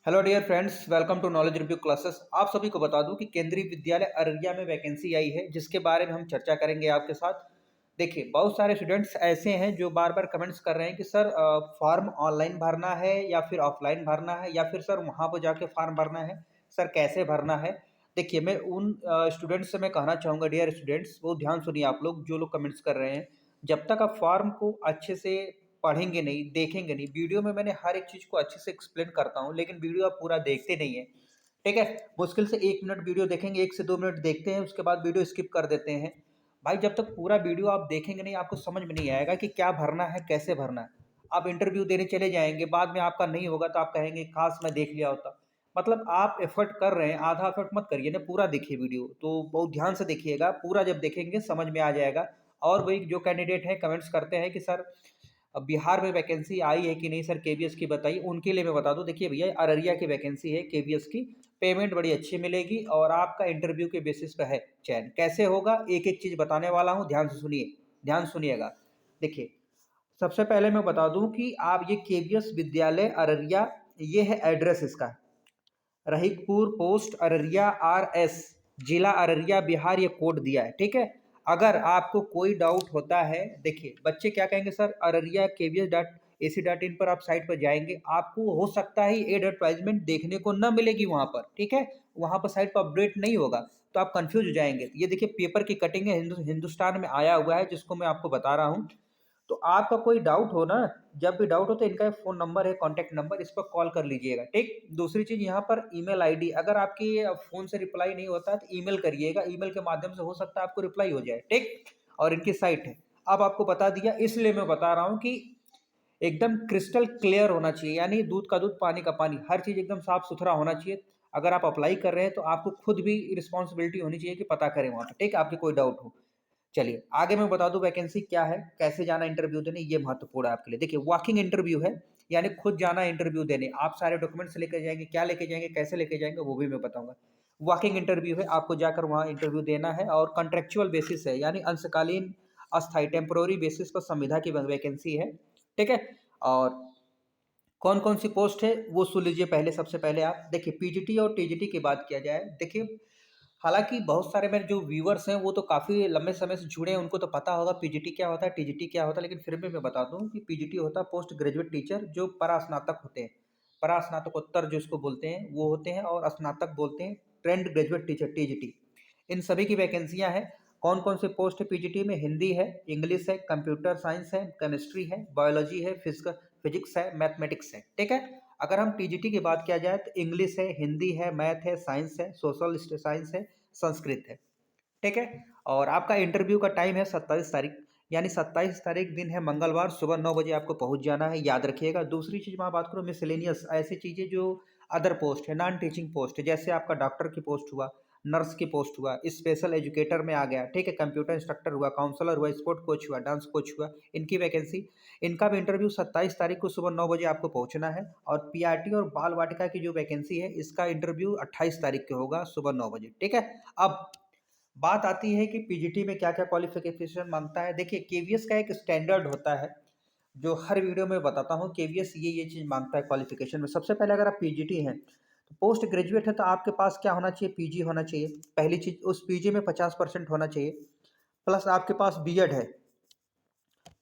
Hello dear friends, welcome to knowledge review classes. आप सभी को बता दूं कि केंद्रीय विद्यालय अररिया में वैकेंसी आई है, जिसके बारे में हम चर्चा करेंगे आपके साथ। देखिए, बहुत सारे स्टूडेंट्स ऐसे हैं जो बार बार कमेंट्स कर रहे हैं कि सर फॉर्म ऑनलाइन भरना है या फिर ऑफलाइन भरना है, या फिर सर वहाँ पर जाके फॉर्म भरना है, सर कैसे भरना है। देखिए, मैं उन स्टूडेंट्स से मैं कहना चाहूँगा, डियर स्टूडेंट्स, बहुत ध्यान सुनिए आप लोग जो लोग कमेंट्स कर रहे हैं। जब तक आप फॉर्म को अच्छे से पढ़ेंगे नहीं, देखेंगे नहीं, वीडियो में मैंने हर एक चीज़ को अच्छे से एक्सप्लेन करता हूँ, लेकिन वीडियो आप पूरा देखते नहीं है। ठीक है, मुश्किल से 1 मिनट वीडियो देखेंगे, 1 से 2 मिनट देखते हैं, उसके बाद वीडियो स्किप कर देते हैं। भाई, जब तक पूरा वीडियो आप देखेंगे नहीं, आपको समझ में नहीं आएगा कि क्या भरना है, कैसे भरना है। आप इंटरव्यू देने चले जाएंगे, बाद में आपका नहीं होगा तो आप कहेंगे काश मैं देख लिया होता। मतलब आप एफर्ट कर रहे हैं, आधा एफर्ट मत करिए ना, पूरा देखिए वीडियो। तो बहुत ध्यान से देखिएगा, पूरा जब देखेंगे समझ में आ जाएगा। और वही जो कैंडिडेट है कमेंट्स करते हैं कि सर अब बिहार में वैकेंसी आई है कि नहीं सर, केवीएस की बताइए, उनके लिए मैं बता दूं। देखिए भैया, अररिया की वैकेंसी है केवीएस की। पेमेंट बड़ी अच्छी मिलेगी और आपका इंटरव्यू के बेसिस पे है चयन। कैसे होगा, एक एक चीज़ बताने वाला हूँ, ध्यान से सुनिए, ध्यान सुनिएगा। देखिए, सबसे पहले मैं बता दूं कि आप ये केवीएस विद्यालय अररिया, ये है एड्रेस इसका, रहीकपुर पोस्ट अररिया RS, जिला अररिया बिहार, ये कोड दिया है। ठीक है, अगर आपको कोई डाउट होता है, देखिए बच्चे क्या कहेंगे, सर अररिया kvs.ac.in पर आप साइट पर जाएंगे, आपको हो सकता है ये एडवर्टाइजमेंट देखने को न मिलेगी वहां पर। ठीक है, वहां पर साइट पर अपडेट नहीं होगा, तो आप कंफ्यूज हो जाएंगे। ये देखिए पेपर की कटिंग है, हिंदुस्तान में आया हुआ है, जिसको मैं आपको बता रहा हूँ। तो आपका कोई डाउट हो ना, जब भी डाउट हो तो इनका फ़ोन नंबर है, कॉन्टैक्ट नंबर, इस पर कॉल कर लीजिएगा। ठीक, दूसरी चीज़ यहाँ पर ईमेल आईडी, अगर आपकी फ़ोन से रिप्लाई नहीं होता है तो ईमेल करिएगा, ईमेल के माध्यम से हो सकता है आपको रिप्लाई हो जाए। ठीक, और इनकी साइट है, अब आपको बता दिया, इसलिए मैं बता रहा हूँ कि एकदम क्रिस्टल क्लियर होना चाहिए, यानी दूध का दूध पानी का पानी, हर चीज़ एकदम साफ सुथरा होना चाहिए। अगर आप अप्लाई कर रहे हैं तो आपको खुद भी रिस्पॉन्सिबिलिटी होनी चाहिए कि पता करें वहाँ पे। ठीक, आपके कोई डाउट हो। चलिए आगे मैं बता दूं वैकेंसी क्या है, कैसे जाना इंटरव्यू देने, ये महत्वपूर्ण है आपके लिए। देखिए, वॉकिंग इंटरव्यू है, यानी खुद जाना इंटरव्यू देने। आप सारे डॉक्यूमेंट्स लेके जाएंगे, क्या लेके जाएंगे, कैसे लेके जाएंगे, वो भी मैं बताऊंगा। वॉकिंग इंटरव्यू है, आपको जाकर वहाँ इंटरव्यू देना है, और कॉन्ट्रेक्चुअल बेसिस है, यानी अंशकालीन, अस्थायी, टेम्पोररी बेसिस पर संविदा की वैकेंसी है। ठीक है, और कौन कौन सी पोस्ट है वो सुन लीजिए। पहले सबसे पहले आप देखिए, पीजीटी और टीजीटी की बात किया जाए। देखिए, हालाँकि बहुत सारे मेरे जो व्यूअर्स हैं वो तो काफ़ी लंबे समय से जुड़े हैं, उनको तो पता होगा पीजीटी क्या होता है, टीजीटी क्या होता है, लेकिन फिर भी मैं बता दूँ कि पीजीटी होता है पोस्ट ग्रेजुएट टीचर, जो परास्नातक होते हैं। परास्नातकोत्तर जो इसको बोलते हैं वो होते हैं, और स्नातक बोलते हैं ट्रेंड ग्रेजुएट टीचर, टीजीटी। इन सभी की वैकेंसियाँ हैं। कौन कौन से पोस्ट है पीजीटी में? हिंदी है, इंग्लिश है, कंप्यूटर साइंस है, केमिस्ट्री है, बायोलॉजी है, फिजिक्स है, मैथमेटिक्स है। ठीक है, अगर हम टीजीटी की बात किया जाए तो इंग्लिश है, हिंदी है, मैथ है, साइंस है, सोशल साइंस है, संस्कृत है। ठीक है, और आपका इंटरव्यू का टाइम है 27 तारीख, यानी 27 तारीख दिन है मंगलवार, सुबह 9 बजे आपको पहुंच जाना है, याद रखिएगा। दूसरी चीज़ मैं बात करूँ, मिसलेनियस, ऐसी चीज़ें जो अदर पोस्ट है, नॉन टीचिंग पोस्ट है, जैसे आपका डॉक्टर की पोस्ट हुआ, नर्स की पोस्ट हुआ, स्पेशल एजुकेटर में आ गया। ठीक है, कंप्यूटर इंस्ट्रक्टर हुआ, काउंसलर हुआ, स्पोर्ट कोच हुआ, डांस कोच हुआ, इनकी वैकेंसी। इनका भी इंटरव्यू 27 तारीख को सुबह 9 बजे आपको पहुंचना है। और पीआरटी और बाल वाटिका की जो वैकेंसी है, इसका इंटरव्यू 28 तारीख को होगा सुबह 9 बजे। ठीक है, अब बात आती है कि पीजीटी में क्या क्या क्वालिफिकेशन मांगता है। देखिए, केवीएस का एक स्टैंडर्ड होता है, जो हर वीडियो में बताता हूँ। केवीएस ये चीज़ मांगता है क्वालिफिकेशन में। सबसे पहले अगर आप पीजीटी हैं तो पोस्ट ग्रेजुएट है, तो आपके पास क्या होना चाहिए? पीजी होना चाहिए। पहली चीज़, उस पीजी में 50% होना चाहिए, प्लस आपके पास बीएड है,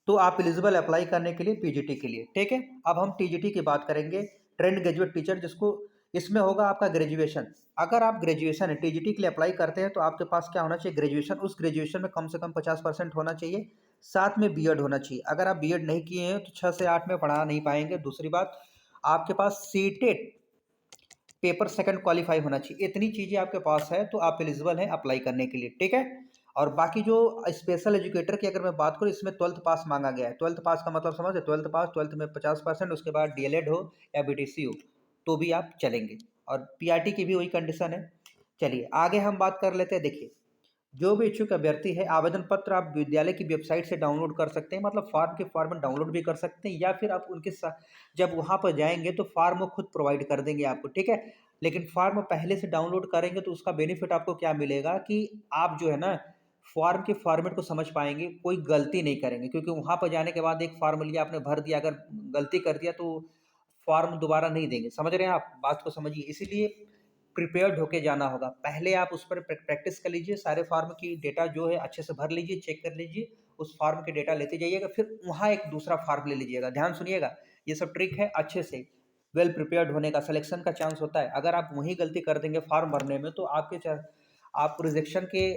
तो आप एलिजिबल अप्लाई करने के लिए पीजीटी के लिए। ठीक है, अब हम टीजीटी की बात करेंगे, ट्रेंड ग्रेजुएट टीचर, जिसको इसमें होगा आपका ग्रेजुएशन। अगर आप ग्रेजुएशन है टीजीटी के लिए अप्लाई करते हैं तो आपके पास क्या होना चाहिए? ग्रेजुएशन। उस ग्रेजुएशन में कम से कम 50% होना चाहिए, साथ में बीएड होना चाहिए। अगर आप बीएड नहीं किए हैं तो 6 से 8 में पढ़ा नहीं पाएंगे। दूसरी बात, आपके पास सीटेड पेपर सेकंड क्वालीफाई होना चाहिए। इतनी चीज़ें आपके पास है तो आप एलिजिबल हैं अप्लाई करने के लिए। ठीक है, और बाकी जो स्पेशल एजुकेटर की अगर मैं बात करूँ, इसमें 12th पास मांगा गया है। 12th पास का मतलब समझे? 12th पास, 12th में 50%, उसके बाद डीएलएड हो या बीटीसी हो तो भी आप चलेंगे। और पीआरटी की भी वही कंडीशन है। चलिए आगे हम बात कर लेते हैं। देखिए, जो भी इच्छुक अभ्यर्थी है, आवेदन पत्र आप विद्यालय की वेबसाइट से डाउनलोड कर सकते हैं, मतलब फॉर्म के फॉर्मेट डाउनलोड भी कर सकते हैं, या फिर आप उनके साथ जब वहाँ पर जाएंगे तो फॉर्म वो खुद प्रोवाइड कर देंगे आपको। ठीक है, लेकिन फॉर्म पहले से डाउनलोड करेंगे तो उसका बेनिफिट आपको क्या मिलेगा कि आप जो है ना, फॉर्म के फॉर्मेट को समझ पाएंगे, कोई गलती नहीं करेंगे, क्योंकि वहाँ पर जाने के बाद एक फॉर्म लिया आपने, भर दिया, अगर गलती कर दिया तो फॉर्म दोबारा नहीं देंगे। समझ रहे हैं आप? बात को समझिए। इसीलिए प्रिपेयर्ड होके जाना होगा। पहले आप उस पर प्रैक्टिस कर लीजिए, सारे फॉर्म की डेटा जो है अच्छे से भर लीजिए, चेक कर लीजिए, उस फॉर्म के डेटा लेते जाइएगा, फिर वहाँ एक दूसरा फॉर्म ले लीजिएगा। ध्यान सुनिएगा, ये सब ट्रिक है अच्छे से वेल प्रिपेयर्ड होने का, सिलेक्शन का चांस होता है। अगर आप वहीं गलती कर देंगे फॉर्म भरने में तो आप रिजेक्शन के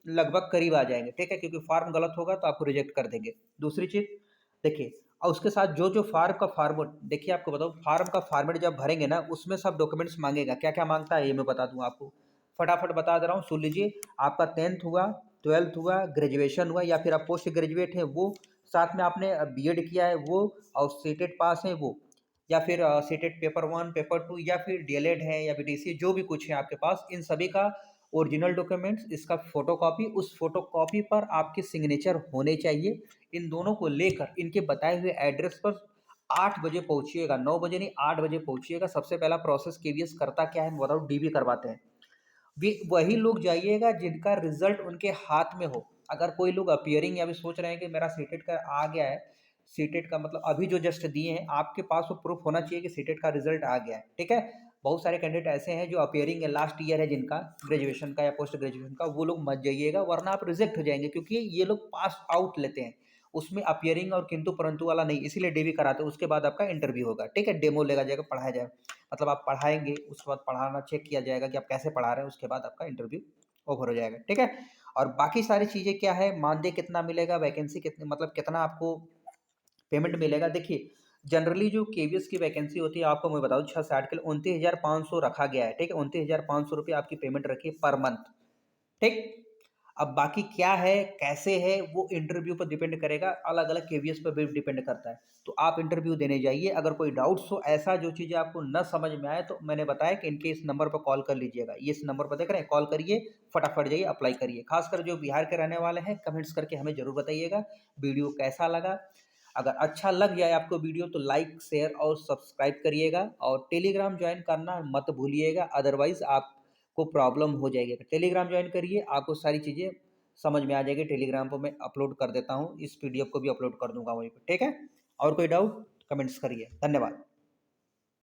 लगभग करीब आ जाएंगे, ठीक है, क्योंकि फॉर्म गलत होगा तो आपको रिजेक्ट कर देंगे। दूसरी चीज देखिए, और उसके साथ जो जो फार्म का फॉर्मेट, देखिए आपको बताऊँ, फार्म का फॉर्मेट जब भरेंगे ना उसमें सब डॉक्यूमेंट्स मांगेगा। क्या क्या मांगता है ये मैं बता दूं आपको, फटाफट बता दे रहा हूँ, सुन लीजिए। आपका 10th हुआ, 12th हुआ, ग्रेजुएशन हुआ, या फिर आप पोस्ट ग्रेजुएट हैं वो, साथ में आपने बीएड किया है वो, और सीटेट पास है वो, या फिर सीटेट पेपर 1 पेपर 2, या फिर डीएलएड है या बीटीसी, जो भी कुछ है आपके पास, इन सभी का ओरिजिनल डॉक्यूमेंट्स, इसका फोटोकॉपी, उस फोटोकॉपी पर आपके सिग्नेचर होने चाहिए। इन दोनों को लेकर इनके बताए हुए एड्रेस पर 8 बजे पहुंचिएगा, 9 बजे नहीं, 8 बजे पहुंचिएगा। सबसे पहला प्रोसेस केवीएस करता क्या है मैं बताऊँ, डीबी करवाते हैं। वे वही लोग जाइएगा जिनका रिजल्ट उनके हाथ में हो। अगर कोई लोग अपियरिंग या भी सोच रहे हैं कि मेरा सीटेट का आ गया है, सीटेट का मतलब अभी जो जस्ट दिए हैं, आपके पास वो प्रूफ होना चाहिए कि सीटेट का रिजल्ट आ गया है, ठीक है। बहुत सारे कैंडिडेट ऐसे हैं जो अपियरिंग है, लास्ट ईयर है जिनका ग्रेजुएशन का या पोस्ट ग्रेजुएशन का, वो लोग मत जाइएगा, वरना आप रिजेक्ट हो जाएंगे, क्योंकि ये लोग पास आउट लेते हैं, उसमें अपियरिंग और किंतु परंतु वाला नहीं, इसीलिए डीवी कराते हैं। उसके बाद आपका इंटरव्यू होगा, ठीक है, डेमो लेगा जाएगा, पढ़ाया जाएगा, मतलब आप पढ़ाएंगे, उसके बाद पढ़ाना चेक किया जाएगा कि आप कैसे पढ़ा रहे हैं, उसके बाद आपका इंटरव्यू ओवर हो जाएगा, ठीक है। और बाकी सारी चीज़ें क्या है, मानदेय कितना मिलेगा, वैकेंसी कितनी, मतलब कितना आपको पेमेंट मिलेगा। देखिए, जनरली जो केवीएस की वैकेंसी होती है, आपको मैं बताऊँ 6-60 के लिए 29,500 रखा गया है, ठीक है, 29,500 रुपये आपकी पेमेंट रखी है पर मंथ, ठीक। अब बाकी क्या है, कैसे है, वो इंटरव्यू पर डिपेंड करेगा, अलग अलग केवीएस पर भी डिपेंड करता है। तो आप इंटरव्यू देने जाइए। अगर कोई डाउट्स हो, ऐसा जो चीज़ें आपको न समझ में आए, तो मैंने बताया कि इनके इस नंबर पर कॉल कर लीजिएगा, ये इस नंबर पर देख रहे हैं, कॉल करिए, फटाफट जाइए अप्लाई करिए। खासकर जो बिहार के रहने वाले हैं, कमेंट्स करके हमें जरूर बताइएगा वीडियो कैसा लगा। अगर अच्छा लग जाए आपको वीडियो तो लाइक शेयर और सब्सक्राइब करिएगा, और टेलीग्राम ज्वाइन करना मत भूलिएगा, अदरवाइज आपको प्रॉब्लम हो जाएगी। टेलीग्राम ज्वाइन करिए, आपको सारी चीज़ें समझ में आ जाएगी। टेलीग्राम पर मैं अपलोड कर देता हूँ, इस पीडीएफ को भी अपलोड कर दूंगा वहीं पर, ठीक है। और कोई डाउट कमेंट्स करिए। धन्यवाद।